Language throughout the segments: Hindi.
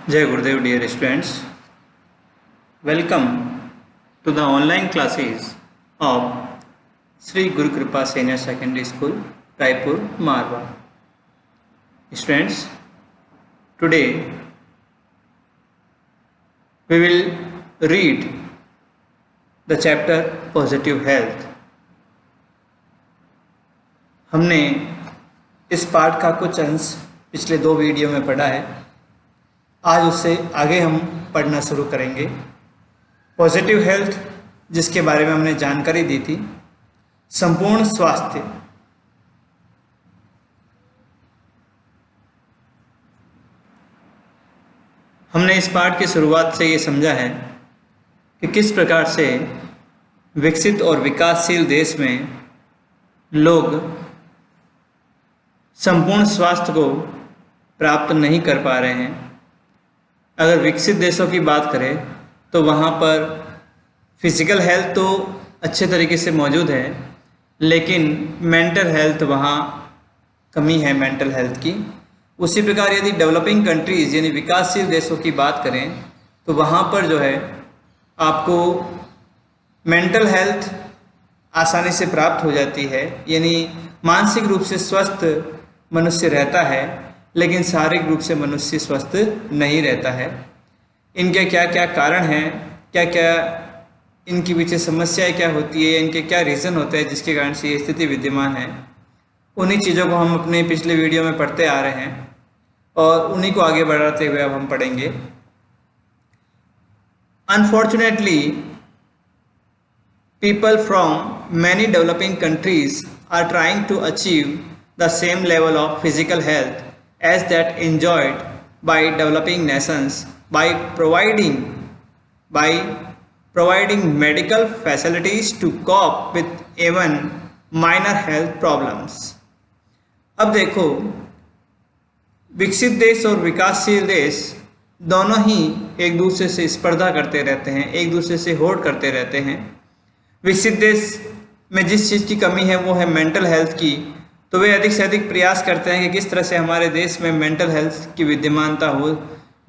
Jai Gurudev, dear students. Welcome to the online classes of Sri Guru Kripa Senior Secondary School, Raipur, Marwa. Students, today we will read the chapter Positive Health. हमने इस पाठ का कुछ अंश पिछले 2 वीडियो में पढ़ा है। आज उससे आगे हम पढ़ना शुरू करेंगे। पॉजिटिव हेल्थ, जिसके बारे में हमने जानकारी दी थी, संपूर्ण स्वास्थ्य। हमने इस पाठ की शुरुआत से ये समझा है कि किस प्रकार से विकसित और विकासशील देश में लोग संपूर्ण स्वास्थ्य को प्राप्त नहीं कर पा रहे हैं। अगर विकसित देशों की बात करें तो वहाँ पर फिजिकल हेल्थ तो अच्छे तरीके से मौजूद है, लेकिन मेंटल हेल्थ वहाँ कमी है मेंटल हेल्थ की। उसी प्रकार यदि डेवलपिंग कंट्रीज़ यानी विकासशील देशों की बात करें तो वहाँ पर जो है आपको मेंटल हेल्थ आसानी से प्राप्त हो जाती है, यानी मानसिक रूप से स्वस्थ मनुष्य रहता है, लेकिन शारीरिक रूप से मनुष्य स्वस्थ नहीं रहता है। इनके क्या क्या कारण हैं, क्या क्या इनके पीछे समस्याएं क्या होती है, इनके क्या रीज़न होते हैं जिसके कारण से ये स्थिति विद्यमान है, उन्हीं चीज़ों को हम अपने पिछले वीडियो में पढ़ते आ रहे हैं और उन्हीं को आगे बढ़ाते हुए अब हम पढ़ेंगे। Unfortunately people from many developing countries are trying to achieve the same level of physical health as that enjoyed by developing nations by providing medical facilities to cope with even minor health problems। अब देखो, विकसित देश और विकासशील देश दोनों ही एक दूसरे से स्पर्धा करते रहते हैं, एक दूसरे से होड़ करते रहते हैं। विकसित देश में जिस चीज़ की कमी है वो है मेंटल हेल्थ की, तो वे अधिक से अधिक प्रयास करते हैं कि किस तरह से हमारे देश में मेंटल हेल्थ की विद्यमानता हो,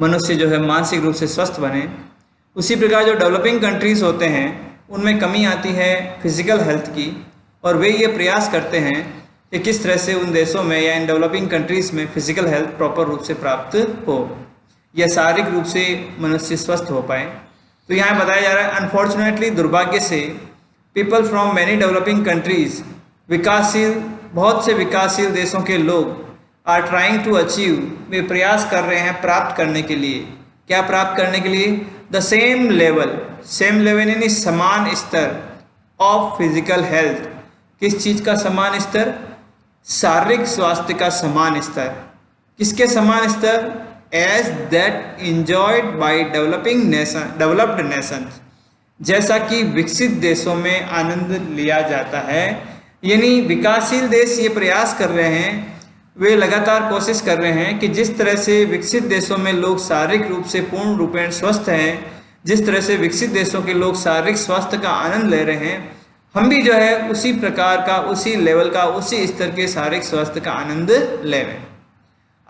मनुष्य जो है मानसिक रूप से स्वस्थ बने। उसी प्रकार जो डेवलपिंग कंट्रीज़ होते हैं उनमें कमी आती है फिजिकल हेल्थ की, और वे ये प्रयास करते हैं कि किस तरह से उन देशों में या इन डेवलपिंग कंट्रीज़ में फिजिकल हेल्थ प्रॉपर रूप से प्राप्त हो या शारीरिक रूप से मनुष्य स्वस्थ हो पाए। तो यहाँ बताया जा रहा है, अनफॉर्चुनेटली, दुर्भाग्य से, people from many developing countries, विकासशील बहुत से विकासशील देशों के लोग, आर ट्राइंग टू अचीव, वे प्रयास कर रहे हैं प्राप्त करने के लिए। क्या प्राप्त करने के लिए? द सेम लेवल यानी समान स्तर ऑफ फिजिकल हेल्थ। किस चीज़ का समान स्तर? शारीरिक स्वास्थ्य का समान स्तर। किसके समान स्तर? As that enjoyed by developed nations, जैसा कि विकसित देशों में आनंद लिया जाता है। यानी विकासशील देश ये प्रयास कर रहे हैं, वे लगातार कोशिश कर रहे हैं कि जिस तरह से विकसित देशों में लोग शारीरिक रूप से पूर्ण रूपेण स्वस्थ हैं, जिस तरह से विकसित देशों के लोग शारीरिक स्वास्थ्य का आनंद ले रहे हैं, हम भी जो है उसी प्रकार का, उसी लेवल का, उसी स्तर के शारीरिक स्वास्थ्य का आनंद लें।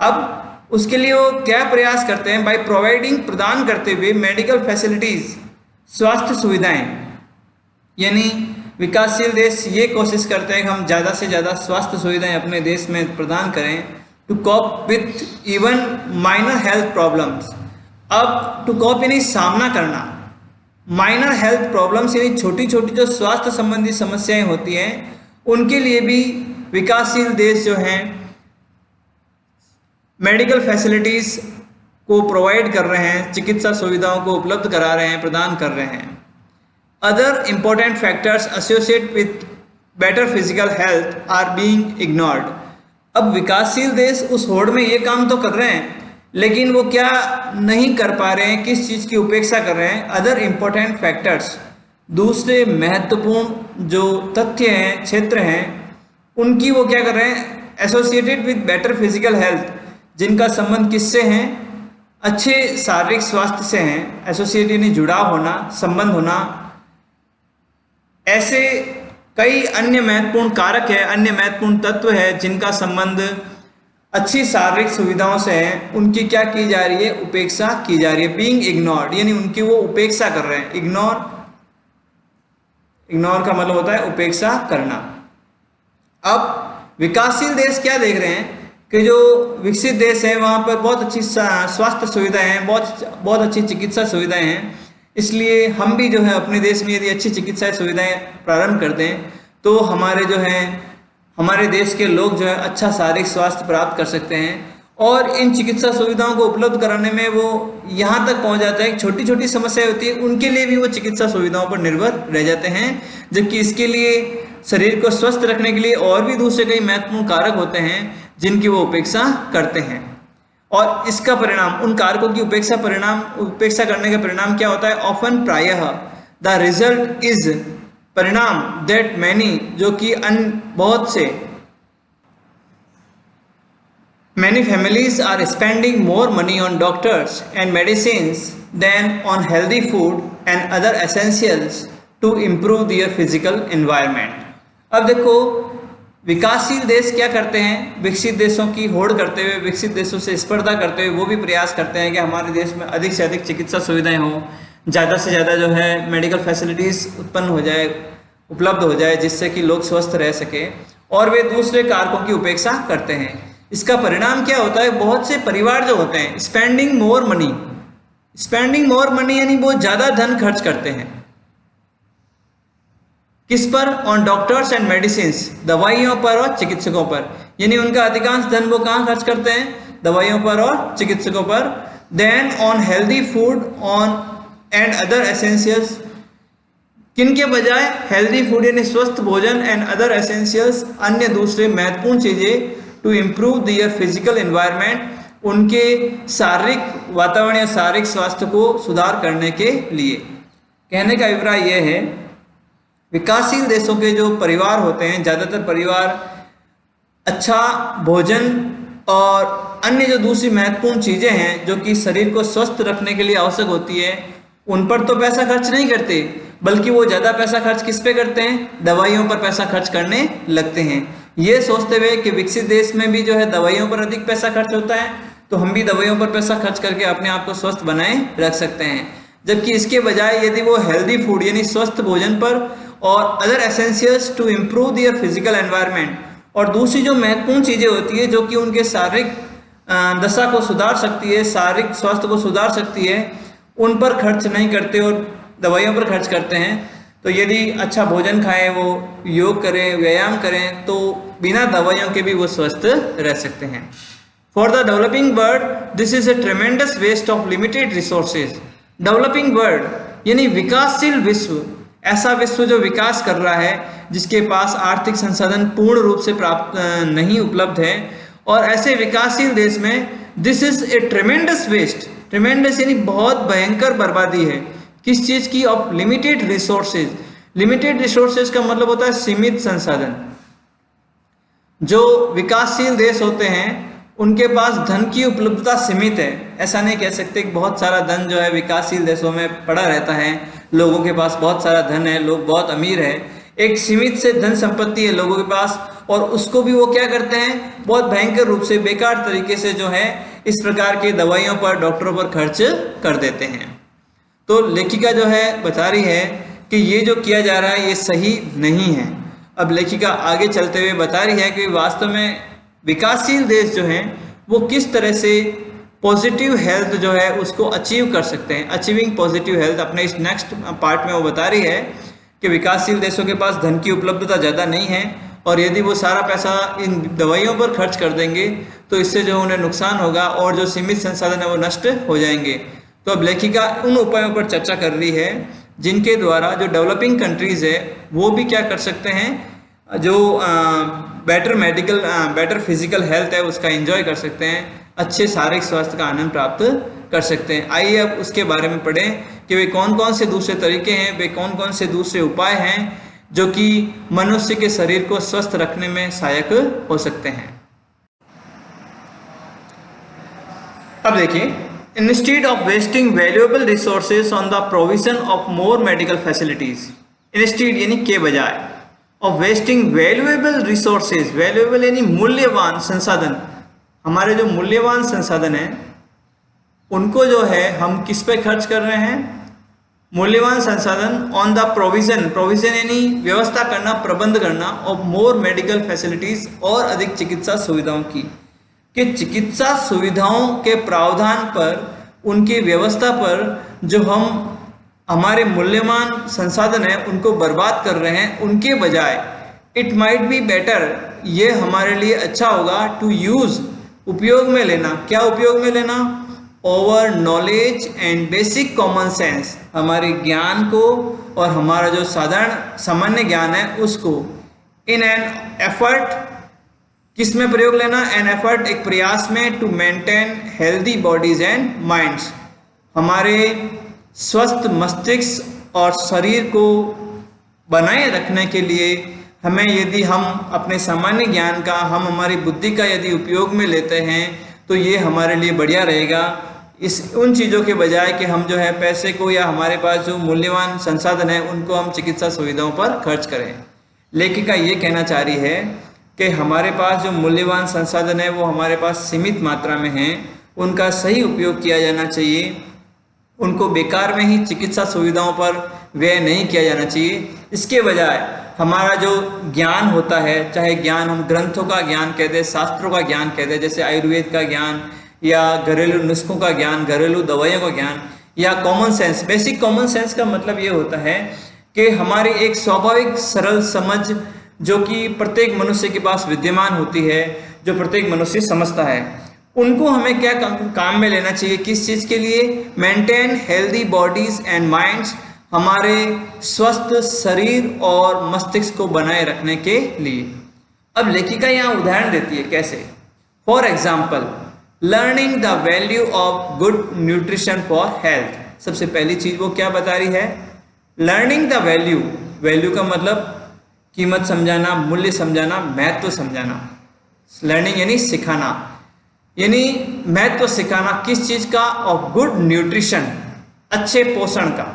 अब उसके लिए वो क्या प्रयास करते हैं? बाय प्रोवाइडिंग, प्रदान करते हुए, मेडिकल फैसिलिटीज़, स्वास्थ्य सुविधाएं। यानी विकासशील देश ये कोशिश करते हैं कि हम ज़्यादा से ज़्यादा स्वास्थ्य सुविधाएं अपने देश में प्रदान करें, to cope with even minor health problems. अब टू कॉप यानी सामना करना, माइनर हेल्थ प्रॉब्लम्स यानी छोटी छोटी जो स्वास्थ्य संबंधी समस्याएं होती हैं, उनके लिए भी विकासशील देश जो हैं मेडिकल फैसिलिटीज़ को प्रोवाइड कर रहे हैं, चिकित्सा सुविधाओं को उपलब्ध करा रहे हैं, प्रदान कर रहे हैं। Other important factors associate with better physical health are being ignored. अब विकासशील देश उस होड़ में ये काम तो कर रहे हैं, लेकिन वो क्या नहीं कर पा रहे हैं? किस चीज़ की उपेक्षा कर रहे हैं? अदर इम्पोर्टेंट फैक्टर्स, दूसरे महत्वपूर्ण जो तथ्य हैं, क्षेत्र हैं, उनकी वो क्या कर रहे हैं? Associated with better physical health, जिनका संबंध किससे हैं? अच्छे शारीरिक स्वास्थ्य से हैं। एसोसिएट यानी जुड़ाव होना, संबंध होना। ऐसे कई अन्य महत्वपूर्ण कारक है, अन्य महत्वपूर्ण तत्व है जिनका संबंध अच्छी शारीरिक सुविधाओं से हैं उनकी क्या की जा रही है, उपेक्षा की जा रही है। बीइंग इग्नोर्ड यानी उनकी वो उपेक्षा कर रहे हैं। इग्नोर का मतलब होता है उपेक्षा करना। अब विकासशील देश क्या देख रहे हैं कि जो विकसित देश है वहाँ पर बहुत अच्छी स्वास्थ्य सुविधाएं हैं, बहुत अच्छी चिकित्सा सुविधाएं हैं। इसलिए हम भी जो है अपने देश में यदि अच्छी चिकित्सा सुविधाएं प्रारंभ कर दें तो हमारे देश के लोग जो है अच्छा शारीरिक स्वास्थ्य प्राप्त कर सकते हैं। और इन चिकित्सा सुविधाओं को उपलब्ध कराने में वो यहाँ तक पहुँच जाता है कि छोटी छोटी समस्याएं होती है उनके लिए भी वो चिकित्सा सुविधाओं पर निर्भर रह जाते हैं। जबकि इसके लिए शरीर को स्वस्थ रखने के लिए और भी दूसरे कई महत्वपूर्ण कारक होते हैं जिनकी वो उपेक्षा करते हैं। और इसका परिणाम, उन कारकों की उपेक्षा करने का परिणाम क्या होता है? ऑफन, प्रायः, द रिजल्ट इज, परिणाम, दैट मैनी, जो कि बहुत से, many families are spending more money on doctors and medicines than on healthy food and other essentials to improve their physical environment. अब देखो विकासशील देश क्या करते हैं, विकसित देशों की होड़ करते हुए, विकसित देशों से स्पर्धा करते हुए वो भी प्रयास करते हैं कि हमारे देश में अधिक से अधिक चिकित्सा सुविधाएं हों, ज़्यादा से ज़्यादा जो है मेडिकल फैसिलिटीज़ उपलब्ध हो जाए जिससे कि लोग स्वस्थ रह सके। और वे दूसरे कारकों की उपेक्षा करते हैं। इसका परिणाम क्या होता है? बहुत से परिवार जो होते हैं स्पेंडिंग मोर मनी यानी वो ज़्यादा धन खर्च करते हैं। किस पर? ऑन डॉक्टर्स एंड मेडिसिन, दवाइयों पर और चिकित्सकों पर। यानी उनका अधिकांश धन वो कहाँ खर्च करते हैं? दवाइयों पर और चिकित्सकों पर। Then on healthy food and other essentials, किनके बजाय? हेल्दी फूड यानी स्वस्थ भोजन, एंड अदर एसेंशियल्स, अन्य दूसरे महत्वपूर्ण चीजें, to improve their physical environment, उनके शारीरिक वातावरण या शारीरिक स्वास्थ्य को सुधार करने के लिए। कहने का अभिप्राय यह है विकासशील देशों के जो परिवार होते हैं, ज़्यादातर परिवार अच्छा भोजन और अन्य जो दूसरी महत्वपूर्ण चीज़ें हैं जो कि शरीर को स्वस्थ रखने के लिए आवश्यक होती है उन पर तो पैसा खर्च नहीं करते, बल्कि वो ज़्यादा पैसा खर्च किस पे करते हैं? दवाइयों पर पैसा खर्च करने लगते हैं। ये सोचते हुए कि विकसित देश में भी जो है दवाइयों पर अधिक पैसा खर्च होता है तो हम भी दवाइयों पर पैसा खर्च करके अपने आप को स्वस्थ बनाए रख सकते हैं। जबकि इसके बजाय यदि वो हेल्दी फूड यानी स्वस्थ भोजन पर और other essentials to improve their physical environment, और दूसरी जो महत्वपूर्ण चीज़ें होती है जो कि उनके शारीरिक दशा को सुधार सकती है, शारीरिक स्वास्थ्य को सुधार सकती है, उन पर खर्च नहीं करते और दवाइयों पर खर्च करते हैं। तो यदि अच्छा भोजन खाएं, वो योग करें, व्यायाम करें, तो बिना दवाइयों के भी वो स्वस्थ रह सकते हैं। For the developing world this is a tremendous waste of limited resources. Developing world यानी विकासशील विश्व, ऐसा विश्व जो विकास कर रहा है, जिसके पास आर्थिक संसाधन पूर्ण रूप से प्राप्त नहीं उपलब्ध है, और ऐसे विकासशील देश में this is a tremendous waste, tremendous यानी बहुत भयंकर बर्बादी है। किस चीज़ की? Of limited resources. Limited resources का मतलब होता है सीमित संसाधन। जो विकासशील देश होते हैं उनके पास धन की उपलब्धता सीमित है। ऐसा नहीं कह सकते कि बहुत सारा धन जो है विकासशील देशों में पड़ा रहता है, लोगों के पास बहुत सारा धन है, लोग बहुत अमीर है। एक सीमित से धन संपत्ति है लोगों के पास, और उसको भी वो क्या करते हैं? बहुत भयंकर रूप से बेकार तरीके से जो है इस प्रकार के दवाइयों पर, डॉक्टरों पर खर्च कर देते हैं। तो लेखिका जो है बता रही है कि ये जो किया जा रहा है ये सही नहीं है। अब लेखिका आगे चलते हुए बता रही है कि वास्तव में विकासशील देश जो हैं वो किस तरह से पॉजिटिव हेल्थ जो है उसको अचीव कर सकते हैं। अचीविंग पॉजिटिव हेल्थ अपने इस नेक्स्ट पार्ट में वो बता रही है कि विकासशील देशों के पास धन की उपलब्धता ज़्यादा नहीं है, और यदि वो सारा पैसा इन दवाइयों पर खर्च कर देंगे तो इससे जो उन्हें नुकसान होगा और जो सीमित संसाधन है वो नष्ट हो जाएंगे। तो अब लेखिका उन उपायों पर चर्चा कर रही है जिनके द्वारा जो डेवलपिंग कंट्रीज़ है वो भी क्या कर सकते हैं, जो बेटर फिजिकल हेल्थ है उसका एंजॉय कर सकते हैं, अच्छे शारीरिक स्वास्थ्य का आनंद प्राप्त कर सकते हैं। आइए अब उसके बारे में पढ़ें कि वे कौन कौन से दूसरे तरीके हैं, वे कौन कौन से दूसरे उपाय हैं जो कि मनुष्य के शरीर को स्वस्थ रखने में सहायक हो सकते हैं। अब देखिए, instead of wasting valuable resources on the provision of more medical facilities, instead यानी के बजाय, of wasting valuable resources, valuable यानी मूल्यवान संसाधन, हमारे जो मूल्यवान संसाधन हैं उनको जो है हम किस पे खर्च कर रहे हैं? मूल्यवान संसाधन ऑन द प्रोविजन यानी व्यवस्था करना, प्रबंध करना ऑफ मोर मेडिकल फैसिलिटीज, और अधिक चिकित्सा सुविधाओं की, कि चिकित्सा सुविधाओं के प्रावधान पर, उनकी व्यवस्था पर जो हम हमारे मूल्यवान संसाधन है उनको बर्बाद कर रहे हैं, उनके बजाय इट माइट बी बेटर, ये हमारे लिए अच्छा होगा, टू यूज, उपयोग में लेना। क्या उपयोग में लेना? Over knowledge and basic common sense, हमारे ज्ञान को और हमारा जो साधारण सामान्य ज्ञान है उसको, इन एन एफर्ट, किस में प्रयोग लेना? एन एफर्ट, एक प्रयास में, to maintain healthy bodies and minds, हमारे स्वस्थ मस्तिष्क और शरीर को बनाए रखने के लिए हमें, यदि हम अपने सामान्य ज्ञान का, हम हमारी बुद्धि का यदि उपयोग में लेते हैं तो ये हमारे लिए बढ़िया रहेगा, इस उन चीज़ों के बजाय कि हम जो है पैसे को या हमारे पास जो मूल्यवान संसाधन है उनको हम चिकित्सा सुविधाओं पर खर्च करें। लेखिका ये कहना चाह रही है कि हमारे पास जो मूल्यवान संसाधन है वो हमारे पास सीमित मात्रा में हैं, उनका सही उपयोग किया जाना चाहिए, उनको बेकार में ही चिकित्सा सुविधाओं पर व्यय नहीं किया जाना चाहिए। इसके बजाय हमारा जो ज्ञान होता है, चाहे ज्ञान हम ग्रंथों का ज्ञान कह दें, शास्त्रों का ज्ञान कह दें, जैसे आयुर्वेद का ज्ञान या घरेलू नुस्खों का ज्ञान, घरेलू दवाइयों का ज्ञान, या common sense. Basic common sense का मतलब ये होता है कि हमारी एक स्वाभाविक सरल समझ जो कि प्रत्येक मनुष्य के पास विद्यमान होती है, जो प्रत्येक मनुष्य समझता है, उनको हमें क्या काम में लेना चाहिए? किस चीज़ के लिए? Maintain healthy bodies and minds, हमारे स्वस्थ शरीर और मस्तिष्क को बनाए रखने के लिए। अब लेखिका यहाँ उदाहरण देती है कैसे। For example, learning the value of good nutrition for health. सबसे पहली चीज वो क्या बता रही है? लर्निंग द वैल्यू, वैल्यू का मतलब कीमत समझाना, मूल्य समझाना, महत्व समझाना। लर्निंग यानी सिखाना, यानी महत्व सिखाना किस चीज का? ऑफ गुड न्यूट्रिशन, अच्छे पोषण का।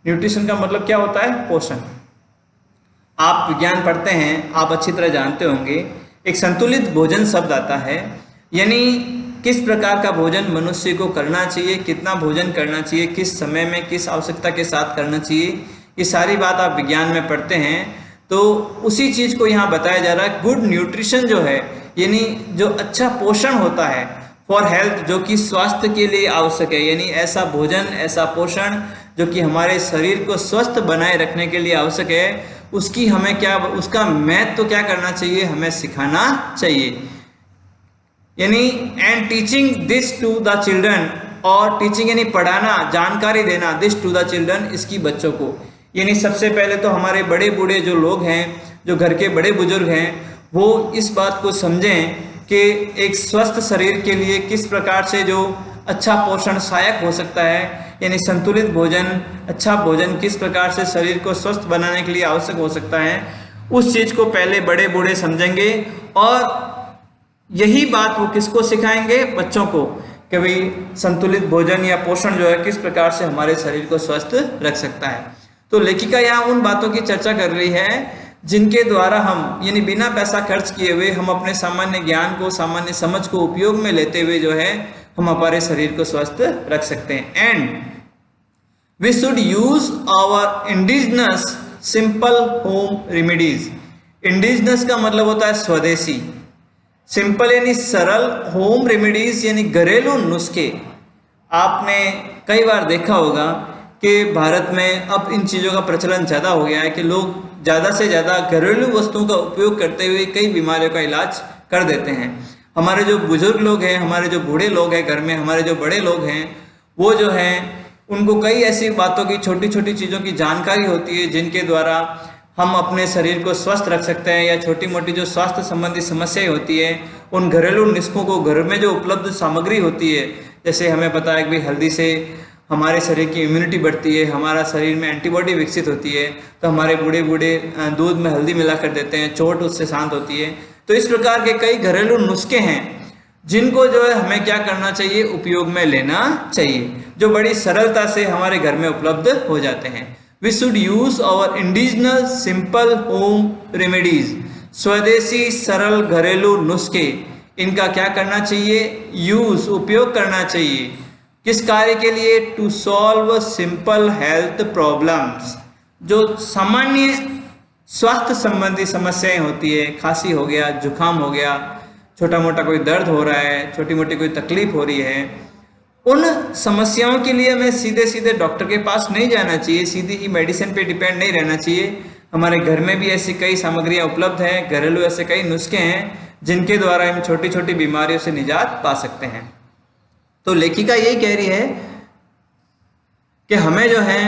न्यूट्रिशन का मतलब क्या होता है? पोषण। आप विज्ञान पढ़ते हैं, आप अच्छी तरह जानते होंगे, एक संतुलित भोजन शब्द आता है, यानी किस प्रकार का भोजन मनुष्य को करना चाहिए, कितना भोजन करना चाहिए, किस समय में, किस आवश्यकता के साथ करना चाहिए, ये सारी बात आप विज्ञान में पढ़ते हैं। तो उसी चीज को यहाँ बताया जा रहा है। गुड न्यूट्रिशन जो है, यानी जो अच्छा पोषण होता है, फॉर हेल्थ, जो कि स्वास्थ्य के लिए आवश्यक है, यानी ऐसा भोजन, ऐसा पोषण जो कि हमारे शरीर को स्वस्थ बनाए रखने के लिए आवश्यक है, उसकी हमें क्या, उसका महत्व तो क्या करना चाहिए? हमें सिखाना चाहिए। यानी and teaching this to the children, और टीचिंग यानी पढ़ाना, जानकारी देना, दिस टू द चिल्ड्रन, इसकी बच्चों को। यानी सबसे पहले तो हमारे बड़े बूढ़े जो लोग हैं, जो घर के बड़े बुजुर्ग हैं, वो इस बात को समझें कि एक स्वस्थ शरीर के लिए किस प्रकार से जो अच्छा पोषण सहायक हो सकता है, यानी संतुलित भोजन, अच्छा भोजन किस प्रकार से शरीर को स्वस्थ बनाने के लिए आवश्यक हो सकता है, उस चीज को पहले बड़े बूढ़े समझेंगे। और यही बात वो किसको सिखाएंगे? बच्चों को, कि भाई संतुलित भोजन या पोषण जो है किस प्रकार से हमारे शरीर को स्वस्थ रख सकता है। तो लेखिका यहाँ उन बातों की चर्चा कर रही है जिनके द्वारा हम, यानी बिना पैसा खर्च किए हुए, हम अपने सामान्य ज्ञान को, सामान्य समझ को उपयोग में लेते हुए जो है हम हमारे शरीर को स्वस्थ रख सकते हैं। And we should use our indigenous simple home remedies. Indigenous का मतलब होता है स्वदेशी, सिंपल यानी सरल, होम रेमेडीज यानी घरेलू नुस्खे। आपने कई बार देखा होगा कि भारत में अब इन चीज़ों का प्रचलन ज़्यादा हो गया है कि लोग ज़्यादा से ज़्यादा घरेलू वस्तुओं का उपयोग करते हुए कई बीमारियों का इलाज कर देते हैं। हमारे जो बुजुर्ग लोग हैं, हमारे जो बूढ़े लोग हैं घर में, हमारे जो बड़े लोग हैं, वो जो हैं उनको कई ऐसी बातों की, छोटी छोटी चीज़ों की जानकारी होती है जिनके द्वारा हम अपने शरीर को स्वस्थ रख सकते हैं, या छोटी मोटी जो स्वास्थ्य संबंधी समस्याएं होती है उन घरेलू नुस्खों को, घर में जो उपलब्ध सामग्री होती है, जैसे हमें पता है कि भाई हल्दी से हमारे शरीर की इम्यूनिटी बढ़ती है, हमारा शरीर में एंटीबॉडी विकसित होती है, तो हमारे बूढ़े बूढ़े दूध में हल्दी मिला कर देते हैं, चोट उससे शांत होती है। तो इस प्रकार के कई घरेलू नुस्खे हैं जिनको जो है हमें क्या करना चाहिए? उपयोग में लेना चाहिए, जो बड़ी सरलता से हमारे घर में उपलब्ध हो जाते हैं। We should use our indigenous simple home remedies, स्वदेशी सरल घरेलू नुस्खे इनका क्या करना चाहिए, यूज उपयोग करना चाहिए। किस कार्य के लिए, to solve simple health problems, जो सामान्य स्वास्थ्य संबंधी समस्याएं होती है, खांसी हो गया, जुकाम हो गया, छोटा मोटा कोई दर्द हो रहा है, छोटी मोटी कोई तकलीफ हो रही है, उन समस्याओं के लिए हमें सीधे सीधे डॉक्टर के पास नहीं जाना चाहिए, सीधी ही मेडिसिन पे डिपेंड नहीं रहना चाहिए। हमारे घर में भी ऐसी कई सामग्रियां उपलब्ध हैं, घरेलू ऐसे कई नुस्खे हैं जिनके द्वारा हम छोटी छोटी बीमारियों से निजात पा सकते हैं। तो लेखिका यही कह रही है कि हमें जो है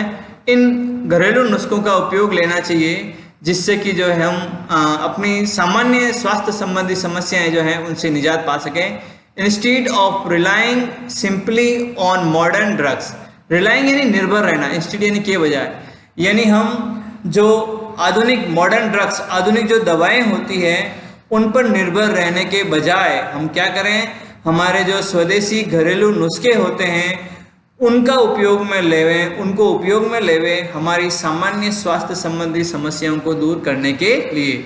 इन घरेलू नुस्खों का उपयोग लेना चाहिए, जिससे कि जो है हम अपनी सामान्य स्वास्थ्य संबंधी समस्याएं जो हैं उनसे निजात पा सकें। Instead of relying simply on modern drugs, relying यानी निर्भर रहना, इंस्टीड यानी के बजाय, यानी हम जो आधुनिक मॉडर्न ड्रग्स, आधुनिक जो दवाएं होती हैं उन पर निर्भर रहने के बजाय हम क्या करें, हमारे जो स्वदेशी घरेलू नुस्खे होते हैं उनका उपयोग में लेवें, उनको उपयोग में लेवें हमारी सामान्य स्वास्थ्य संबंधी समस्याओं को दूर करने के लिए।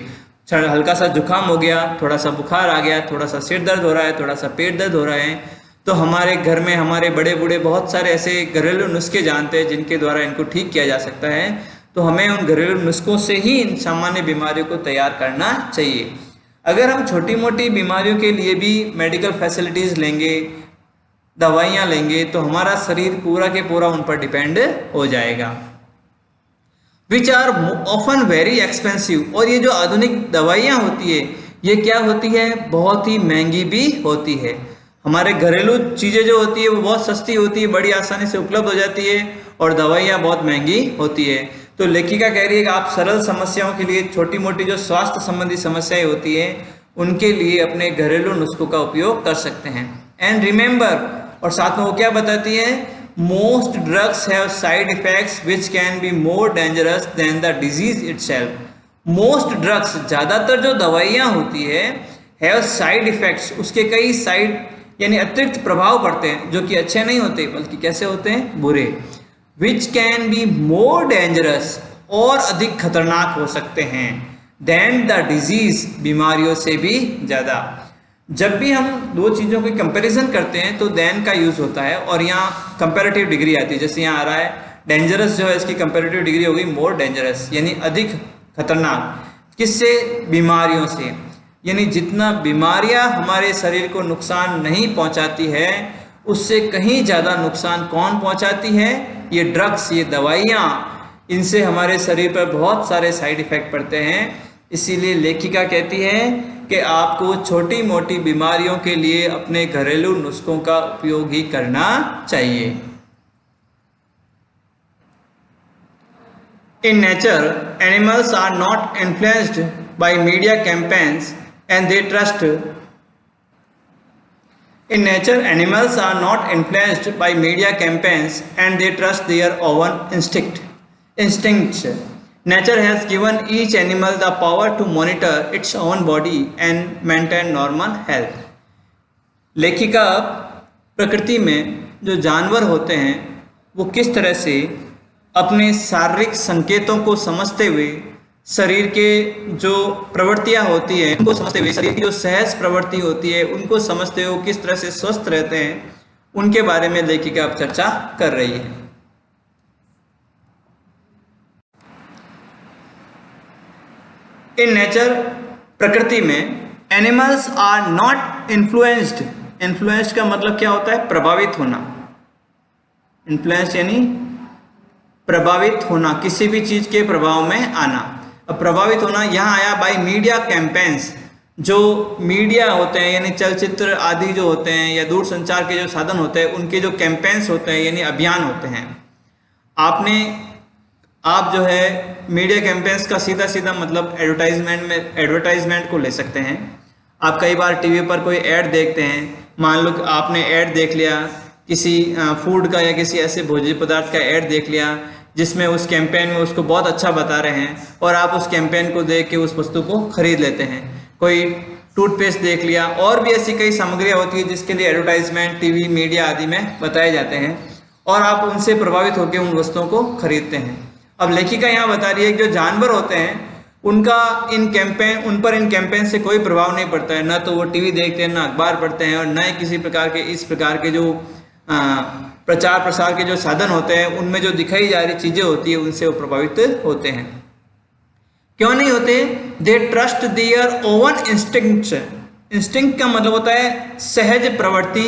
हल्का सा जुकाम हो गया, थोड़ा सा बुखार आ गया, थोड़ा सा सिर दर्द हो रहा है, थोड़ा सा पेट दर्द हो रहा है, तो हमारे घर में हमारे बड़े बूढ़े बहुत सारे ऐसे घरेलू नुस्खे जानते हैं जिनके द्वारा इनको ठीक किया जा सकता है। तो हमें उन घरेलू नुस्खों से ही इन सामान्य बीमारियों को तैयार करना चाहिए। अगर हम छोटी मोटी बीमारियों के लिए भी मेडिकल फैसिलिटीज़ लेंगे, दवाइयाँ लेंगे, तो हमारा शरीर पूरा के पूरा उन पर डिपेंड हो जाएगा। Which are often very expensive, और ये जो आधुनिक दवाइयाँ होती है ये क्या होती है, बहुत ही महंगी भी होती है। हमारे घरेलू चीज़ें जो होती है वो बहुत सस्ती होती है, बड़ी आसानी से उपलब्ध हो जाती है, और दवाइयाँ बहुत महंगी होती है। तो लेखिका कह रही है कि आप सरल समस्याओं के लिए, छोटी मोटी जो स्वास्थ्य संबंधी समस्याएं होती है उनके लिए अपने घरेलू नुस्खों का उपयोग कर सकते हैं। एंड रिमेंबर, और साथ में वो क्या बताती है, most drugs have side effects which can be more dangerous than the disease itself. Most drugs, ज़्यादातर जो दवाइयाँ होती है, हैव साइड इफेक्ट्स, उसके कई साइड यानी अतिरिक्त प्रभाव पड़ते हैं जो कि अच्छे नहीं होते, बल्कि कैसे होते हैं, बुरे। Which can be more dangerous, और अधिक खतरनाक हो सकते हैं, देन द डिजीज, बीमारियों से भी ज़्यादा। जब भी हम दो चीज़ों की कंपैरिजन करते हैं तो देन का यूज़ होता है, और यहाँ कंपैरेटिव डिग्री आती है। जैसे यहाँ आ रहा है डेंजरस जो है, इसकी कंपैरेटिव डिग्री होगी मोर डेंजरस, यानी अधिक खतरनाक। किससे, बीमारियों से, यानी जितना बीमारियाँ हमारे शरीर को नुकसान नहीं पहुँचाती है उससे कहीं ज़्यादा नुकसान कौन पहुँचाती है, ये ड्रग्स, ये दवाइयाँ। इनसे हमारे शरीर पर बहुत सारे साइड इफ़ेक्ट पड़ते हैं। इसीलिए लेखिका कहती है कि आपको छोटी मोटी बीमारियों के लिए अपने घरेलू नुस्खों का उपयोग ही करना चाहिए। In nature, animals are not influenced by media campaigns and they trust. In nature, animals are not influenced by media campaigns and they trust their own instincts. Nature has given each animal the power to monitor its own body and maintain normal health. लेखिका प्रकृति में जो जानवर होते हैं वो किस तरह से अपने शारीरिक संकेतों को समझते हुए, शरीर के जो प्रवृत्तियां होती हैं उनको समझते हुए, शरीर की जो सहज प्रवृत्ति होती है उनको समझते हुए किस तरह से स्वस्थ रहते हैं, उनके बारे में लेखिका अब चर्चा कर रही है। इन नेचर, प्रकृति में, animals are not influenced. Influenced का मतलब क्या होता है, प्रभावित होना। इन्फ्लुएंस्ड यानी प्रभावित होना, किसी भी चीज के प्रभाव में आना। अब प्रभावित होना यहाँ आया बाय मीडिया कैंपेन्स। जो मीडिया होते हैं यानी चलचित्र आदि जो होते हैं या दूर संचार के जो साधन होते हैं उनके जो कैंपेन्स होते हैं यानी अभियान होते हैं। आप जो है मीडिया कैंपेन्स का सीधा सीधा मतलब एडवर्टाइजमेंट को ले सकते हैं। आप कई बार टीवी पर कोई ऐड देखते हैं, मान लो आपने ऐड देख लिया किसी फूड का या किसी ऐसे भोज्य पदार्थ का ऐड देख लिया जिसमें उस कैंपेन में उसको बहुत अच्छा बता रहे हैं और आप उस कैंपेन को देख के उस वस्तु को खरीद लेते हैं। कोई टूथपेस्ट देख लिया, और भी ऐसी कई सामग्रियाँ होती है जिसके लिए एडवर्टाइजमेंट टीवी मीडिया आदि में बताए जाते हैं और आप उनसे प्रभावित होकर उन वस्तुओं को खरीदते हैं। अब लेखिका यहाँ बता रही है कि जो जानवर होते हैं उनका इन कैंपेन से कोई प्रभाव नहीं पड़ता है। ना तो वो टीवी देखते हैं, ना अखबार पढ़ते हैं, और न ही किसी प्रकार के इस प्रकार के जो प्रचार प्रसार के जो साधन होते हैं उनमें जो दिखाई जा रही चीजें होती है उनसे वो प्रभावित होते हैं। क्यों नहीं होते? They trust their own instincts. Instinct का मतलब होता है सहज प्रवृत्ति,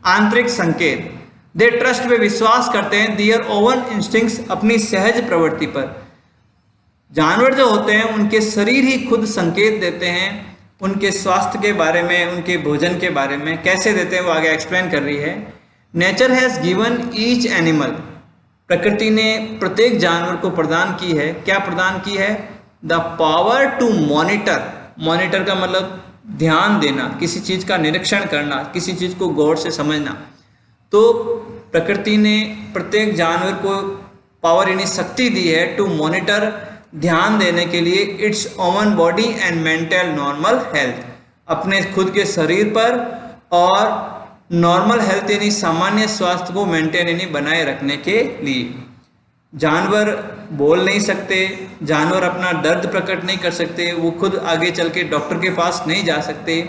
आंतरिक संकेत। दे ट्रस्ट, वे विश्वास करते हैं, देयर ओवन इंस्टिंक्ट्स, अपनी सहज प्रवृत्ति पर। जानवर जो होते हैं उनके शरीर ही खुद संकेत देते हैं उनके स्वास्थ्य के बारे में, उनके भोजन के बारे में। कैसे देते हैं वो आगे एक्सप्लेन कर रही है। Nature has given each animal, प्रकृति ने प्रत्येक जानवर को प्रदान की है। क्या प्रदान की है? The power to monitor. Monitor का मतलब ध्यान देना, किसी चीज का निरीक्षण करना, किसी चीज को गौर से समझना। तो प्रकृति ने प्रत्येक जानवर को पावर यानी शक्ति दी है टू मॉनिटर, ध्यान देने के लिए, it's oven body and mental normal health, अपने खुद के शरीर पर और नॉर्मल हेल्थ यानी सामान्य स्वास्थ्य को मेंटेन यानी बनाए रखने के लिए। जानवर बोल नहीं सकते, जानवर अपना दर्द प्रकट नहीं कर सकते, वो खुद आगे चल के डॉक्टर के पास नहीं जा सकते।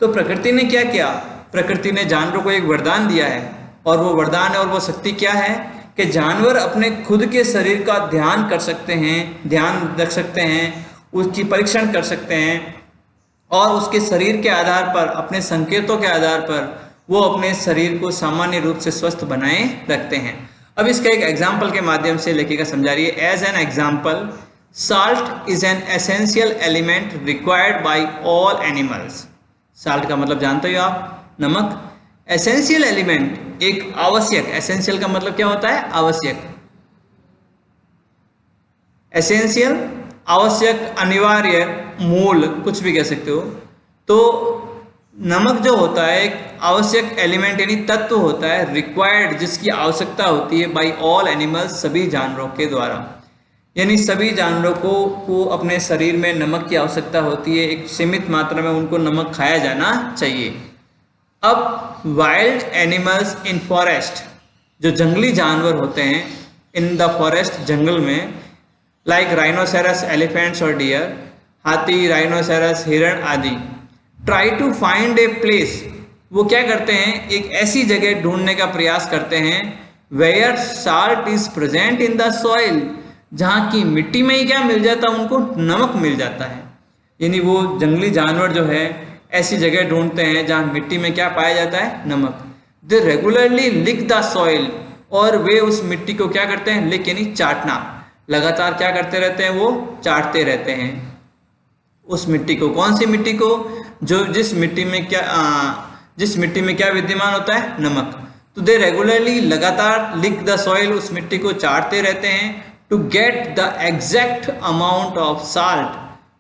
तो प्रकृति ने क्या किया? प्रकृति ने जानवरों को एक वरदान दिया है, और वो वरदान है और वो शक्ति क्या है कि जानवर अपने खुद के शरीर का ध्यान कर सकते हैं, ध्यान रख सकते हैं, उसकी परीक्षण कर सकते हैं, और उसके शरीर के आधार पर, अपने संकेतों के आधार पर वो अपने शरीर को सामान्य रूप से स्वस्थ बनाए रखते हैं। अब इसका एक एग्जाम्पल के माध्यम से लेखिका समझा रही है। As an example, salt is an essential element required by all animals. Salt का मतलब जानते हो आप? नमक। एसेंशियल एलिमेंट एक आवश्यक, एसेंशियल का मतलब क्या होता है? आवश्यक। एसेंशियल आवश्यक, अनिवार्य, मूल, कुछ भी कह सकते हो। तो नमक जो होता है एक आवश्यक एलिमेंट यानी तत्व होता है, रिक्वायर्ड जिसकी आवश्यकता होती है, बाय ऑल एनिमल्स सभी जानवरों के द्वारा। यानी सभी जानवरों को अपने शरीर में नमक की आवश्यकता होती है, एक सीमित मात्रा में उनको नमक खाया जाना चाहिए। अब वाइल्ड एनिमल्स इन फॉरेस्ट, जो जंगली जानवर होते हैं इन द फॉरेस्ट, जंगल में, लाइक राइनोसेरस, एलिफेंट्स और डियर, हाथी, राइनोसेरस, हिरण आदि, try to find a place, वो क्या करते हैं? एक ऐसी जगह ढूंढने का प्रयास करते हैं, where salt is present in the soil, जहाँ की मिट्टी में ही क्या मिल जाता है? उनको नमक मिल जाता है। यानी वो जंगली जानवर जो है ऐसी जगह ढूंढते हैं जहाँ मिट्टी में क्या पाया जाता है? नमक। दे रेगुलरली लिक द सॉइल, और वे उस मिट्टी को क्या करते हैं? लिक यानी चाटना, लगातार क्या करते रहते हैं? वो चाटते रहते हैं उस मिट्टी को। कौन सी मिट्टी को? जिस मिट्टी में क्या विद्यमान होता है? नमक। तो दे रेगुलरली, लगातार, लिक द सॉइल, उस मिट्टी को चाटते रहते हैं, to get the exact amount of salt,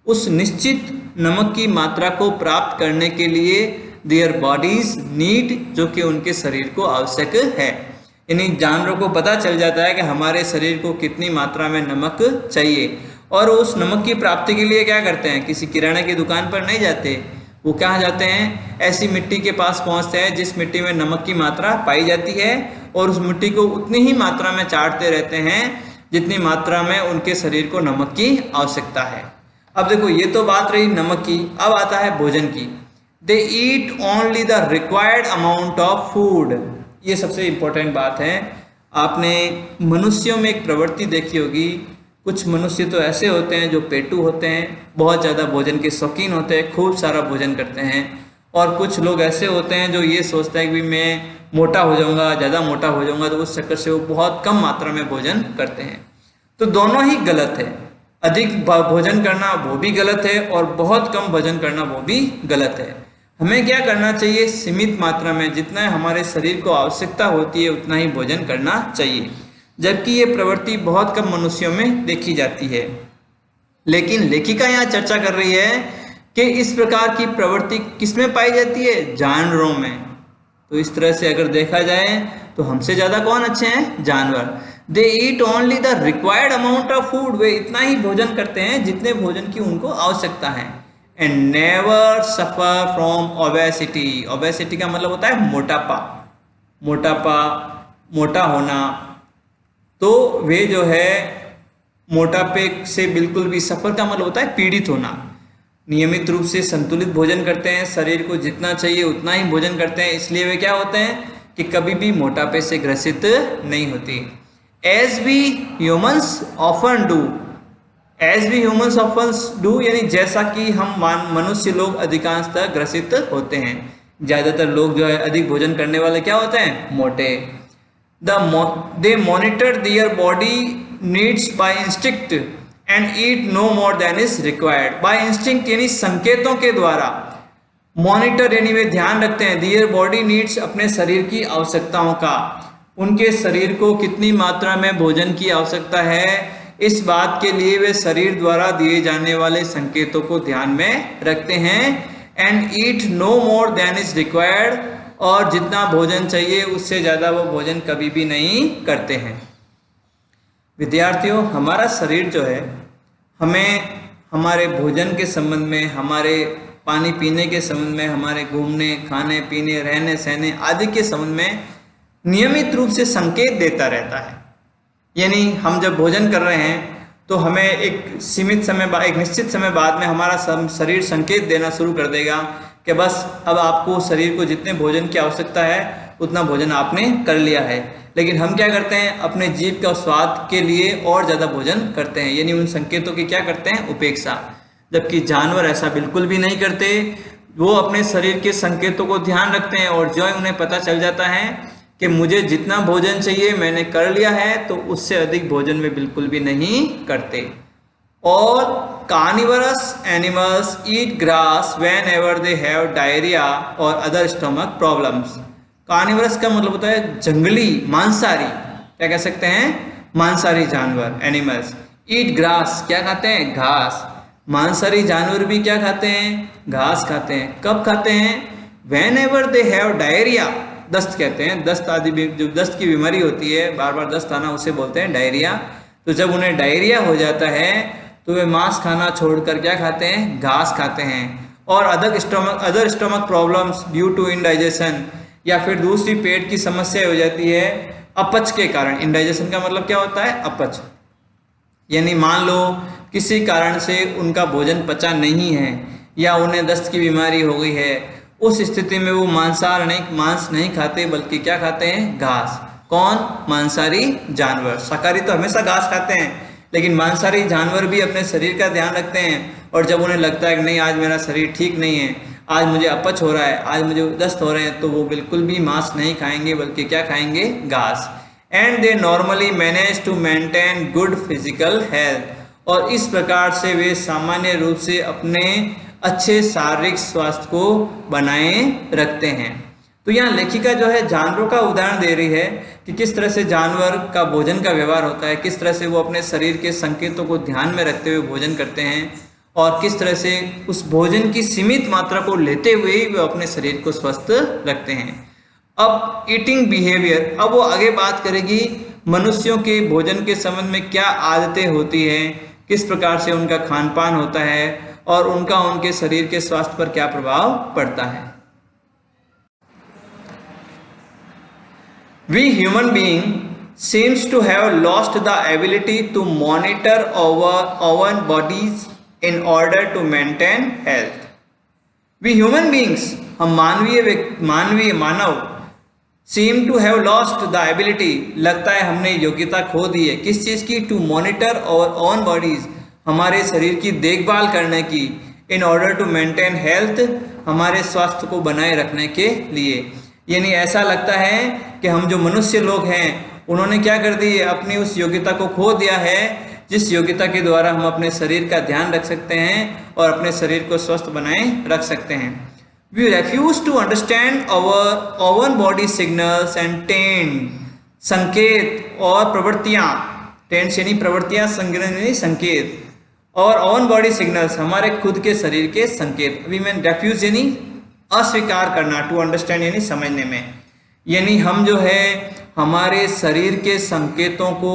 उस निश्चित नमक की मात्रा को प्राप्त करने के लिए, देयर बॉडीज नीड, जो कि उनके शरीर को आवश्यक है। यानी जानवरों को पता चल जाता है कि हमारे शरीर को कितनी मात्रा में नमक चाहिए, और उस नमक की प्राप्ति के लिए क्या करते हैं? किसी किराने की दुकान पर नहीं जाते, वो कहाँ जाते हैं? ऐसी मिट्टी के पास पहुँचते हैं जिस मिट्टी में नमक की मात्रा पाई जाती है, और उस मिट्टी को उतनी ही मात्रा में चाटते रहते हैं जितनी मात्रा में उनके शरीर को नमक की आवश्यकता है। अब देखो, ये तो बात रही नमक की, अब आता है भोजन की। They eat only the required amount of food. ये सबसे इंपॉर्टेंट बात है। आपने मनुष्यों में एक प्रवृत्ति देखी होगी, कुछ मनुष्य तो ऐसे होते हैं जो पेटू होते हैं, बहुत ज़्यादा भोजन के शौकीन होते हैं, खूब सारा भोजन करते हैं, और कुछ लोग ऐसे होते हैं जो ये सोचते हैं कि मैं मोटा हो जाऊंगा, ज़्यादा मोटा हो जाऊंगा, तो उस चक्कर से वो बहुत कम मात्रा में भोजन करते हैं। तो दोनों ही गलत है। अधिक भोजन करना वो भी गलत है, और बहुत कम भोजन करना वो भी गलत है। हमें क्या करना चाहिए? सीमित मात्रा में, जितना हमारे शरीर को आवश्यकता होती है उतना ही भोजन करना चाहिए, जबकि ये प्रवृत्ति बहुत कम मनुष्यों में देखी जाती है। लेकिन लेखिका यहाँ चर्चा कर रही है कि इस प्रकार की प्रवृत्ति किसमें पाई जाती है? जानवरों में। तो इस तरह से अगर देखा जाए तो हमसे ज़्यादा कौन अच्छे हैं? जानवर। They eat only the required amount of food, वे इतना ही भोजन करते हैं जितने भोजन की उनको आवश्यकता है। And never suffer from obesity. Obesity का मतलब होता है मोटापा, मोटा होना। तो वे जो है मोटापे से बिल्कुल भी, सफर का मतलब होता है पीड़ित होना। नियमित रूप से संतुलित भोजन करते हैं, शरीर को जितना चाहिए उतना ही भोजन करते हैं, इसलिए वे क्या होते हैं कि कभी भी मोटापे से ग्रसित नहीं होती। As we humans often do यानी जैसा कि हम मनुष्य लोग अधिकांशतः ग्रसित होते हैं। ज्यादातर लोग जो है अधिक भोजन करने वाले क्या होते हैं, मोटे। They monitor their body needs by instinct and eat no more than is required. By instinct यानी संकेतों के द्वारा, मॉनिटर यानी वे ध्यान रखते हैं, देयर बॉडी नीड्स अपने शरीर की आवश्यकताओं का, उनके शरीर को कितनी मात्रा में भोजन की आवश्यकता है, इस बात के लिए वे शरीर द्वारा दिए जाने वाले संकेतों को ध्यान में रखते हैं। And eat no more than is required, और जितना भोजन चाहिए उससे ज़्यादा वो भोजन कभी भी नहीं करते हैं। विद्यार्थियों, हमारा शरीर जो है हमें हमारे भोजन के संबंध में, हमारे पानी पीने के संबंध में, हमारे घूमने, खाने पीने, रहने सहने आदि के संबंध में नियमित रूप से संकेत देता रहता है। यानी हम जब भोजन कर रहे हैं तो हमें एक निश्चित समय बाद में हमारा शरीर संकेत देना शुरू कर देगा कि बस अब आपको शरीर को जितने भोजन की आवश्यकता है उतना भोजन आपने कर लिया है। लेकिन हम क्या करते हैं, अपने जीभ का स्वाद के लिए और ज़्यादा भोजन करते हैं, यानी उन संकेतों की क्या करते हैं, उपेक्षा। जबकि जानवर ऐसा बिल्कुल भी नहीं करते, वो अपने शरीर के संकेतों को ध्यान रखते हैं, और जो उन्हें पता चल जाता है कि मुझे जितना भोजन चाहिए मैंने कर लिया है, तो उससे अधिक भोजन में बिल्कुल भी नहीं करते। और carnivorous animals eat grass when ever they have diarrhoea और अदर स्टमक प्रॉब्लम्स। कार्निवरस का मतलब होता है जंगली, मांसाहारी, क्या कह सकते हैं, मांसाहारी जानवर, एनिमल्स। ईट ग्रास, क्या खाते हैं, घास। मांसाहारी जानवर भी क्या खाते हैं, घास खाते हैं। कब खाते हैं, when ever they have diarrhoea, दस्त कहते हैं, दस्त आदि जो दस्त की बीमारी होती है, बार बार दस्त आना, उसे बोलते हैं डायरिया। तो जब उन्हें डायरिया हो जाता है तो वे मांस खाना छोड़कर क्या खाते हैं, घास खाते हैं। और other stomach problems due to indigestion, या फिर दूसरी पेट की समस्या हो जाती है अपच के कारण। इंडाइजेशन का मतलब क्या होता है, अपच। यानी मान लो किसी कारण से उनका भोजन पचा नहीं है या उन्हें दस्त की बीमारी हो गई है, उस स्थिति में वो मांस नहीं खाते, बल्कि क्या खाते हैं, घास। कौन, मांसाहारी जानवर। शाकाहारी तो हमेशा घास खाते हैं, लेकिन मांसाहारी जानवर भी अपने शरीर का ध्यान रखते हैं, और जब उन्हें लगता है कि नहीं आज मेरा शरीर ठीक नहीं है, आज मुझे अपच हो रहा है, आज मुझे दस्त हो रहे हैं, तो वो बिल्कुल भी मांस नहीं खाएंगे, बल्कि क्या खाएंगे, घास। And they normally manage to maintain good physical health, और इस प्रकार से वे सामान्य रूप से अपने अच्छे शारीरिक स्वास्थ्य को बनाए रखते हैं। तो यहाँ लेखिका जो है जानवरों का उदाहरण दे रही है कि किस तरह से जानवर का भोजन का व्यवहार होता है, किस तरह से वो अपने शरीर के संकेतों को ध्यान में रखते हुए भोजन करते हैं, और किस तरह से उस भोजन की सीमित मात्रा को लेते हुए ही वो अपने शरीर को स्वस्थ रखते हैं। अब ईटिंग बिहेवियर, अब वो आगे बात करेगी मनुष्यों के भोजन के संबंध में क्या आदतें होती हैं, किस प्रकार से उनका खान पान होता है, और उनका उनके शरीर के स्वास्थ्य पर क्या प्रभाव पड़ता है। We human being seems to have lost the ability to monitor our own bodies in order to maintain health. We human beings, हम मानव seem to have lost the ability, लगता है हमने योग्यता खो दी है, किस चीज़ की, to monitor our own bodies, हमारे शरीर की देखभाल करने की, in order to maintain health, हमारे स्वास्थ्य को बनाए रखने के लिए। यानी ऐसा लगता है कि हम जो मनुष्य लोग हैं उन्होंने क्या कर दी है, अपनी उस योग्यता को खो दिया है, जिस योग्यता के द्वारा हम अपने शरीर का ध्यान रख सकते हैं और अपने शरीर को स्वस्थ बनाए रख सकते हैं। We refuse to understand our own body signals and tend, संकेत और प्रवृत्तियाँ, टेंड यानी प्रवृत्तियाँ, संकेत, और own body signals हमारे खुद के शरीर के संकेत। अभी मैं refuse यानी अस्वीकार करना, टू अंडरस्टैंड यानी समझने में, यानी हम जो है हमारे शरीर के संकेतों को,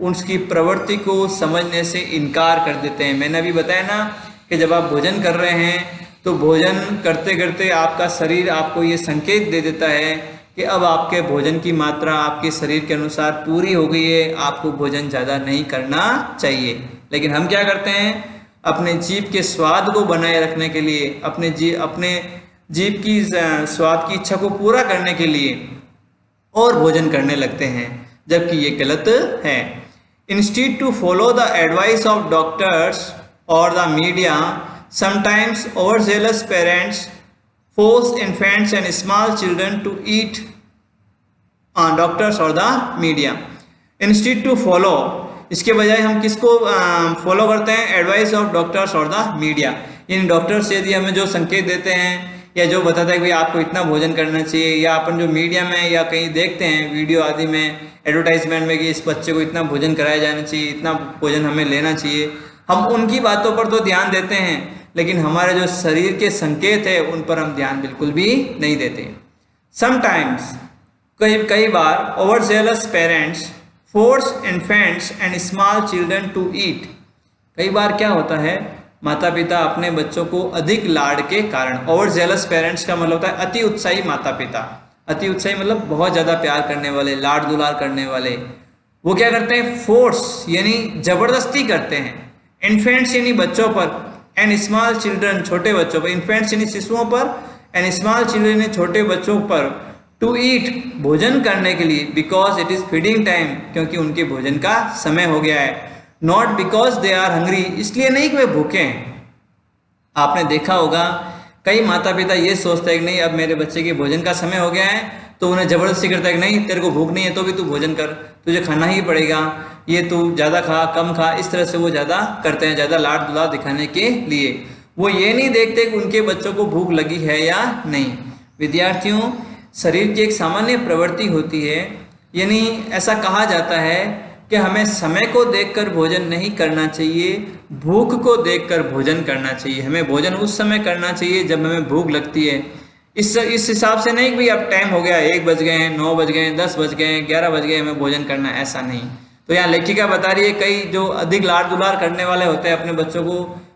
उसकी प्रवृत्ति को समझने से इनकार कर देते हैं। मैंने अभी बताया ना कि जब आप भोजन कर रहे हैं तो भोजन करते करते आपका शरीर आपको ये संकेत दे देता है कि अब आपके भोजन की मात्रा आपके शरीर के अनुसार पूरी हो गई है, आपको भोजन ज़्यादा नहीं करना चाहिए। लेकिन हम क्या करते हैं, अपने जीभ के स्वाद को बनाए रखने के लिए, अपने जीभ की स्वाद की इच्छा को पूरा करने के लिए और भोजन करने लगते हैं, जबकि ये गलत है। Instead to follow the advice of doctors और the media, sometimes overzealous parents force infants and small children to eat doctors और the media. Instead to follow, इसके बजाय हम किसको फॉलो करते हैं, एडवाइस ऑफ डॉक्टर्स और द मीडिया। इन डॉक्टर्स यदि हमें जो संकेत देते हैं या जो बताता है कि भाई आपको इतना भोजन करना चाहिए, या अपन जो मीडिया में या कहीं देखते हैं वीडियो आदि में एडवर्टाइजमेंट में कि इस बच्चे को इतना भोजन कराया जाना चाहिए, इतना भोजन हमें लेना चाहिए, हम उनकी बातों पर तो ध्यान देते हैं, लेकिन हमारे जो शरीर के संकेत है उन पर हम ध्यान बिल्कुल भी नहीं देते। समटाइम्स, कई बार overzealous parents force infants and small children to eat. कई बार क्या होता है, माता पिता अपने बच्चों को अधिक लाड़ के कारण, ओवरजेलस पेरेंट्स का मतलब होता है अति उत्साही माता पिता, अति उत्साही मतलब बहुत ज़्यादा प्यार करने वाले, लाड़ दुलार करने वाले, वो क्या करते हैं, फोर्स यानी जबरदस्ती करते हैं, इन्फेंट्स यानी बच्चों पर, एंड स्मॉल चिल्ड्रन छोटे बच्चों पर, इन्फेंट्स यानी शिशुओं पर, एंड स्मॉल चिल्ड्रन यानी छोटे बच्चों पर, टू ईट भोजन करने के लिए, because it is feeding time, क्योंकि उनके भोजन का समय हो गया है, not because they are hungry, इसलिए नहीं कि वे भूखे हैं। आपने देखा होगा कई माता पिता ये सोचते हैं कि नहीं अब मेरे बच्चे के भोजन का समय हो गया है, तो उन्हें जबरदस्ती करता है कि नहीं तेरे को भूख नहीं है तो भी तू भोजन कर, तुझे खाना ही पड़ेगा, ये तू ज़्यादा खा कम खा, इस तरह से वो ज़्यादा करते हैं, ज़्यादा लाड़ दुलार दिखाने के लिए। वो ये नहीं देखते कि उनके बच्चों को भूख लगी है या नहीं। विद्यार्थियों, शरीर की एक सामान्य प्रवृत्ति होती है, यानी ऐसा कहा जाता है कि हमें समय को देखकर भोजन नहीं करना चाहिए, भूख को देखकर भोजन करना चाहिए। हमें भोजन उस समय करना चाहिए जब हमें भूख लगती है। इस हिसाब से नहीं कि भाई अब टाइम हो गया, 1 बज गए हैं, 9 बज गए हैं, 10 बज गए हैं, 11 बज गए, हमें भोजन करना, ऐसा नहीं। तो यहाँ लेखिका बता रही है कई जो अधिक लाड़ दुलार करने वाले होते हैं अपने बच्चों को,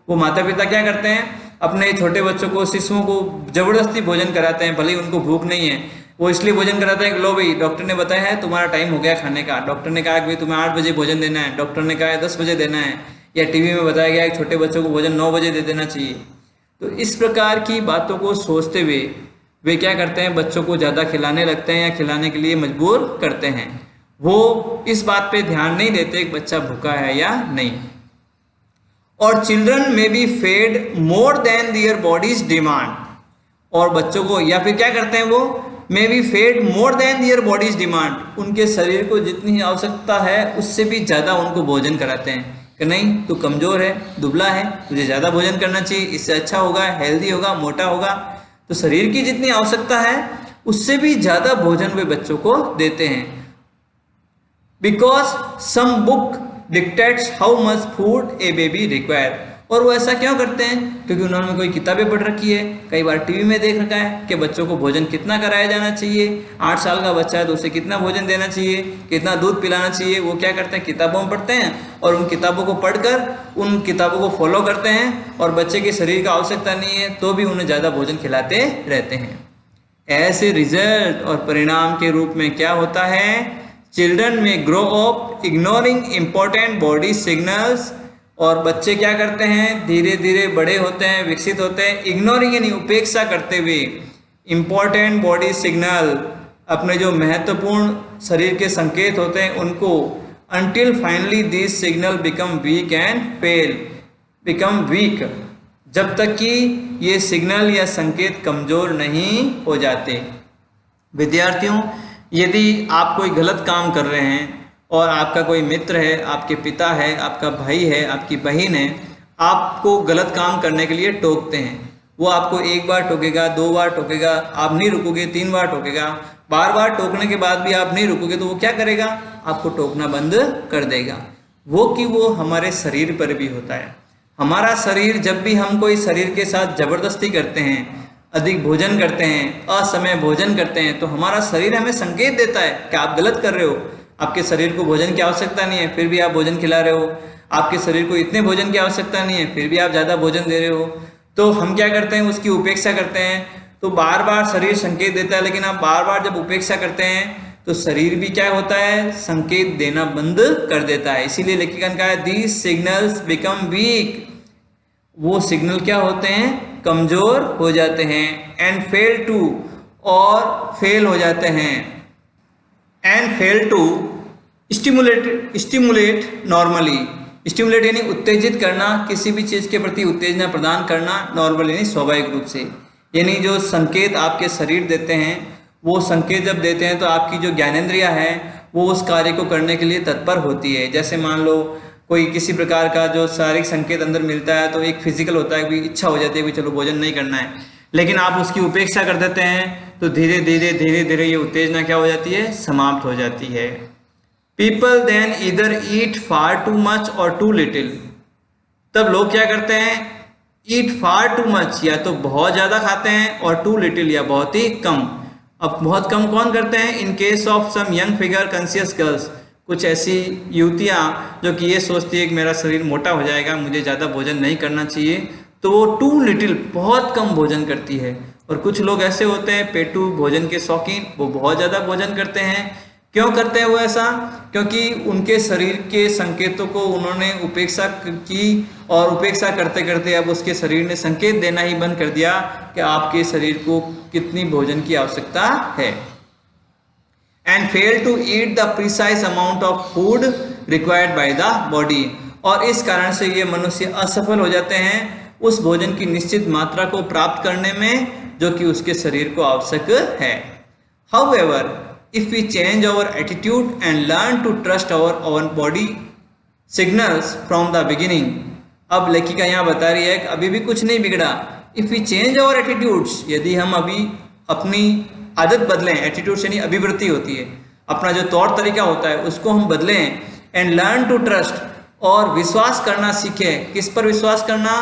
वो माता पिता क्या करते हैं, अपने छोटे बच्चों को, शिशुओं को जबरदस्ती भोजन कराते हैं, भले ही उनको भूख नहीं है, वो इसलिए भोजन कराते हैं कि लो भाई डॉक्टर ने बताया है तुम्हारा टाइम हो गया खाने का, डॉक्टर ने कहा कि भाई तुम्हें 8 बजे भोजन देना है, डॉक्टर ने कहा है 10 बजे देना है, या टीवी में बताया गया है कि छोटे बच्चों को भोजन 9 बजे दे देना चाहिए। तो इस प्रकार की बातों को सोचते हुए वे क्या करते हैं, बच्चों को ज़्यादा खिलाने लगते हैं या खिलाने के लिए मजबूर करते हैं। वो इस बात पे ध्यान नहीं देते कि बच्चा भूखा है या नहीं। और चिल्ड्रन में be fed more than their bodies demand, और बच्चों को या फिर क्या करते हैं, वो may be fed more than their bodies demand, उनके शरीर को जितनी आवश्यकता है उससे भी ज़्यादा उनको भोजन कराते हैं कि नहीं तू कमज़ोर है, दुबला है, तुझे ज़्यादा भोजन करना चाहिए, इससे अच्छा होगा, हेल्दी होगा, मोटा होगा। तो शरीर की जितनी आवश्यकता है उससे भी ज़्यादा भोजन वे बच्चों को देते हैं। Because some book dictates how much food a baby require, और वो ऐसा क्यों करते हैं, क्योंकि उन्होंने कोई किताबें पढ़ रखी है, कई बार टीवी में देख रखा है कि बच्चों को भोजन कितना कराया जाना चाहिए, 8 साल का बच्चा है तो उसे कितना भोजन देना चाहिए, कितना दूध पिलाना चाहिए। वो क्या करते हैं, किताबों में पढ़ते हैं और उन किताबों को पढ़कर उन किताबों को फॉलो करते हैं, और बच्चे के शरीर का आवश्यकता नहीं है तो भी उन्हें ज़्यादा भोजन खिलाते रहते हैं। ऐसे रिजल्ट और परिणाम के रूप में क्या होता है, चिल्ड्रन में grow up ignoring important body signals, और बच्चे क्या करते हैं, धीरे धीरे बड़े होते हैं, विकसित होते हैं, इग्नोरिंग यानी उपेक्षा करते हुए इम्पोर्टेंट बॉडी सिग्नल, अपने जो महत्वपूर्ण शरीर के संकेत होते हैं उनको, until finally these signal become weak and fail, become weak, जब तक कि ये सिग्नल या संकेत कमजोर नहीं हो जाते। विद्यार्थियों, यदि आप कोई गलत काम कर रहे हैं और आपका कोई मित्र है, आपके पिता है, आपका भाई है, आपकी बहन है, आपको गलत काम करने के लिए टोकते हैं, वो आपको 1 बार टोकेगा, 2 बार टोकेगा, आप नहीं रुकोगे, 3 बार टोकेगा, बार बार टोकने के बाद भी आप नहीं रुकोगे तो वो क्या करेगा, आपको टोकना बंद कर देगा। वो हमारे शरीर पर भी होता है। हमारा शरीर जब भी हम कोई शरीर के साथ जबरदस्ती करते हैं, अधिक भोजन करते हैं, असमय भोजन करते हैं, तो हमारा शरीर हमें संकेत देता है कि आप गलत कर रहे हो, आपके शरीर को भोजन की आवश्यकता नहीं है फिर भी आप भोजन खिला रहे हो, आपके शरीर को इतने भोजन की आवश्यकता नहीं है फिर भी आप ज़्यादा भोजन दे रहे हो। तो हम क्या करते हैं, उसकी उपेक्षा करते हैं, तो बार बार शरीर संकेत देता है, लेकिन आप बार बार जब उपेक्षा करते हैं तो शरीर भी क्या होता है, संकेत देना बंद कर देता है। इसीलिए लेखिका ने कहा है दीज सिग्नल्स बिकम वीक, वो सिग्नल क्या होते हैं, कमजोर हो जाते हैं। एंड फेल टू, और फेल हो जाते हैं। And fail to stimulate normally, stimulate यानी उत्तेजित करना, किसी भी चीज के प्रति उत्तेजना प्रदान करना, नॉर्मल यानी स्वाभाविक रूप से। यानी जो संकेत आपके शरीर देते हैं, वो संकेत जब देते हैं तो आपकी जो ज्ञानेंद्रिया है वो उस कार्य को करने के लिए तत्पर होती है। जैसे मान लो कोई किसी प्रकार का जो शारीरिक संकेत अंदर मिलता है तो एक फिजिकल होता है कि इच्छा हो जाती है कि चलो भोजन नहीं करना है, लेकिन आप उसकी उपेक्षा कर देते हैं तो धीरे धीरे ये उत्तेजना क्या हो जाती है, समाप्त हो जाती है। पीपल देन ईदर ईट फार टू मच और टू लिटिल, तब लोग क्या करते हैं, ईट फार टू मच, या तो बहुत ज्यादा खाते हैं, और टू लिटिल या बहुत ही कम। अब बहुत कम कौन करते हैं, in case of some young figure conscious girls, कुछ ऐसी युवतियां जो कि ये सोचती है कि मेरा शरीर मोटा हो जाएगा, मुझे ज़्यादा भोजन नहीं करना चाहिए, तो वो टू लिटिल बहुत कम भोजन करती है। और कुछ लोग ऐसे होते हैं पेटू भोजन के शौकीन, वो बहुत ज़्यादा भोजन करते हैं। क्यों करते हैं वो ऐसा, क्योंकि उनके शरीर के संकेतों को उन्होंने उपेक्षा की, और उपेक्षा करते करते अब उसके शरीर ने संकेत देना ही बंद कर दिया कि आपके शरीर को कितनी भोजन की आवश्यकता है। And fail to eat the precise amount of food required by the body, और इस कारण से ये मनुष्य असफल हो जाते हैं उस भोजन की निश्चित मात्रा को प्राप्त करने में जो कि उसके शरीर को आवश्यक है। However, if we change our attitude and learn to trust our body signals from the beginning, अब लेखिका यहाँ बता रही है कि अभी भी कुछ नहीं बिगड़ा। If we change our attitudes, यदि हम अभी अपनी आदत बदलें, एटीट्यूड यानी अभिवृत्ति होती है, अपना जो तौर तरीका होता है उसको हम बदलें, एंड लर्न टू ट्रस्ट, और विश्वास करना सीखें। किस पर विश्वास करना,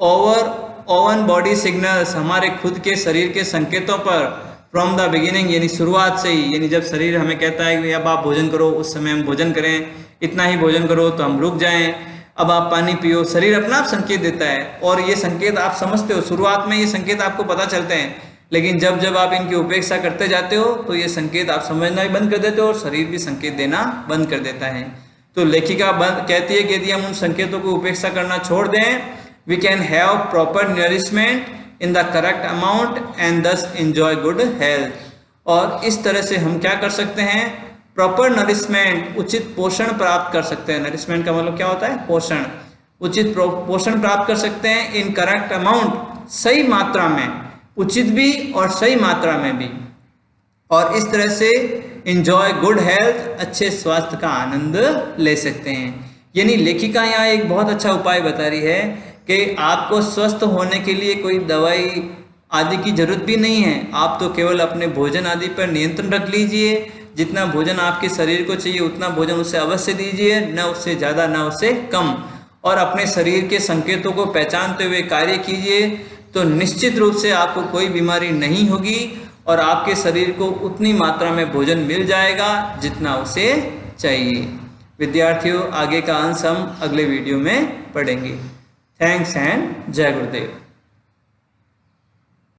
ओवन बॉडी सिग्नल्स, हमारे खुद के शरीर के संकेतों पर, फ्रॉम द बिगिनिंग यानी शुरुआत से ही। यानी जब शरीर हमें कहता है कि अब आप भोजन करो, उस समय हम भोजन करें, इतना ही भोजन करो तो हम रुक जाएं, अब आप पानी पियो, शरीर अपना आप संकेत देता है। और ये संकेत आप समझते हो, शुरुआत में ये संकेत आपको पता चलते हैं, लेकिन जब जब आप इनकी उपेक्षा करते जाते हो तो ये संकेत आप समझना भी बंद कर देते हो और शरीर भी संकेत देना बंद कर देता है। तो लेखिका कहती है कि यदि हम उन संकेतों को उपेक्षा करना छोड़ दें, we can have proper nourishment in the correct amount and thus enjoy good health. और इस तरह से हम क्या कर सकते हैं, प्रॉपर नरिशमेंट, उचित पोषण प्राप्त कर सकते हैं। नरिशमेंट का मतलब क्या होता है, पोषण। उचित पोषण प्राप्त कर सकते हैं इन करेक्ट अमाउंट, सही मात्रा में, उचित भी और सही मात्रा में भी। और इस तरह से एंजॉय गुड हेल्थ, अच्छे स्वास्थ्य का आनंद ले सकते हैं। यानी लेखिका यहाँ एक बहुत अच्छा उपाय बता रही है कि आपको स्वस्थ होने के लिए कोई दवाई आदि की जरूरत भी नहीं है। आप तो केवल अपने भोजन आदि पर नियंत्रण रख लीजिए, जितना भोजन आपके शरीर को चाहिए उतना भोजन उसे अवश्य दीजिए, न उससे ज़्यादा न उससे कम। और अपने शरीर के संकेतों को पहचानते हुए कार्य कीजिए, तो निश्चित रूप से आपको कोई बीमारी नहीं होगी और आपके शरीर को उतनी मात्रा में भोजन मिल जाएगा जितना उसे चाहिए। विद्यार्थियों, आगे का अंश हम अगले वीडियो में पढ़ेंगे। थैंक्स एंड जय गुरुदेव।